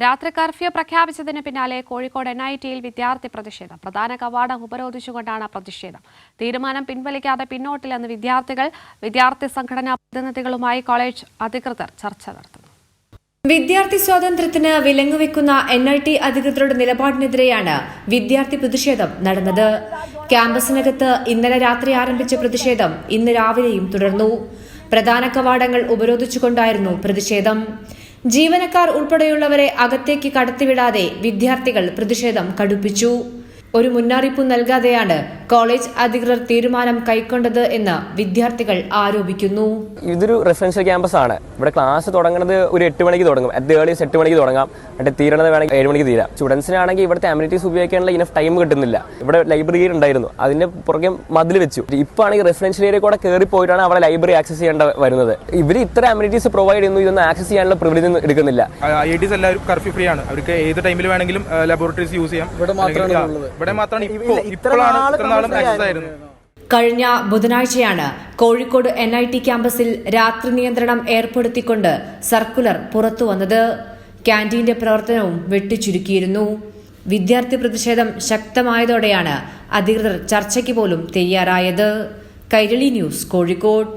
രാത്രി കർഫ്യൂ പ്രഖ്യാപിച്ചതിന് പിന്നാലെ കോഴിക്കോട് NITയിൽ വിദ്യാർത്ഥി പ്രതിഷേധം. പ്രധാന കവാടം ഉപരോധിച്ചുകൊണ്ടാണ് പ്രതിഷേധം. തീരുമാനം പിൻവലിക്കാതെ പിന്നോട്ടില്ലെന്ന് വിദ്യാർത്ഥി സംഘടനാ പ്രതിനിധികളുമായി കോളേജ് അധികൃതർ ചർച്ച നടത്തുന്നു. വിദ്യാർത്ഥി സ്വാതന്ത്ര്യത്തിന് വിലങ്ങുവെക്കുന്ന NIT അധികൃതരുടെ നിലപാടിനെതിരെയാണ് വിദ്യാർത്ഥി പ്രതിഷേധം നടന്നത്. ക്യാമ്പസിനകത്ത് ഇന്നലെ രാത്രി ആരംഭിച്ച പ്രതിഷേധം ഇന്ന് രാവിലെയും തുടർന്നു. പ്രധാന കവാടങ്ങൾ ഉപരോധിച്ചുകൊണ്ടായിരുന്നു പ്രതിഷേധം. ജീവനക്കാർ ഉൾപ്പെടെയുള്ളവരെ അകത്തേക്ക് കടത്തിവിടാതെ വിദ്യാർത്ഥികൾ പ്രതിഷേധം കടുപ്പിച്ചു. ഒരു മുന്നറിയിപ്പും നൽകാതെയാണ് കോളേജ് അധികൃതർ തീരുമാനം കൈക്കൊണ്ടത് എന്ന് വിദ്യാർത്ഥികൾ ആരോപിക്കുന്നു. ഇതൊരു റെസിഡൻഷ്യൽ ക്യാമ്പസ് ആണ്. ഇവിടെ ക്ലാസ് തുടങ്ങുന്നത് ഒരു 8 മണിക്ക് തുടങ്ങും. അറ്റ് ഏർലിയസ്റ്റ് 8 മണിക്ക് തുടങ്ങാം. എന്നിട്ട് തീരണത് വേണമെങ്കിൽ 7 മണിക്ക് തീരാം. സ്റ്റുഡൻസിനാണെങ്കിൽ ഇവിടുത്തെ അമ്യൂണിറ്റീസ് ഉപയോഗിക്കാനുള്ള ഇനഫ് ടൈം കിട്ടുന്നില്ല. ഇവിടെ ലൈബ്രറി ഉണ്ടായിരുന്നു, അതിന്റെ പുറകെ മതിൽ വെച്ചു. ഇപ്പോൾ ആണെങ്കിൽ റെസിഡൻഷ്യൽ ഏരിയ കൂടെ കയറി പോയിട്ടാണ് അവിടെ ലൈബ്രറി ആക്സസ് ചെയ്യേണ്ട വരുന്നത്. ഇവർ ഇത്ര അമ്യൂണിറ്റീസ് പ്രൊവൈഡ് ചെയ്യുന്നു, ഇതൊന്നും ആക്സസ് ചെയ്യാനുള്ള പ്രിവിലേജ് എടുക്കുന്നില്ല. IITs എല്ലാവരും കർഫ്യൂ ഫ്രീ ആണ്. അവർക്ക് ഏത് ടൈമിൽ വേണമെങ്കിലും ലബോറട്ടറീസ് യൂസ് ചെയ്യാം. കഴിഞ്ഞ ബുധനാഴ്ചയാണ് കോഴിക്കോട് NIT ക്യാമ്പസിൽ രാത്രി നിയന്ത്രണം ഏർപ്പെടുത്തിക്കൊണ്ട് സർക്കുലർ പുറത്തുവന്നത്. ക്യാന്റീന്റെ പ്രവർത്തനവും വെട്ടിച്ചുരുക്കിയിരുന്നു. വിദ്യാർത്ഥി പ്രതിഷേധം ശക്തമായതോടെയാണ് അധികൃതർ ചർച്ചയ്ക്ക് പോലും തയ്യാറായത്. കൈരളി ന്യൂസ്, കോഴിക്കോട്.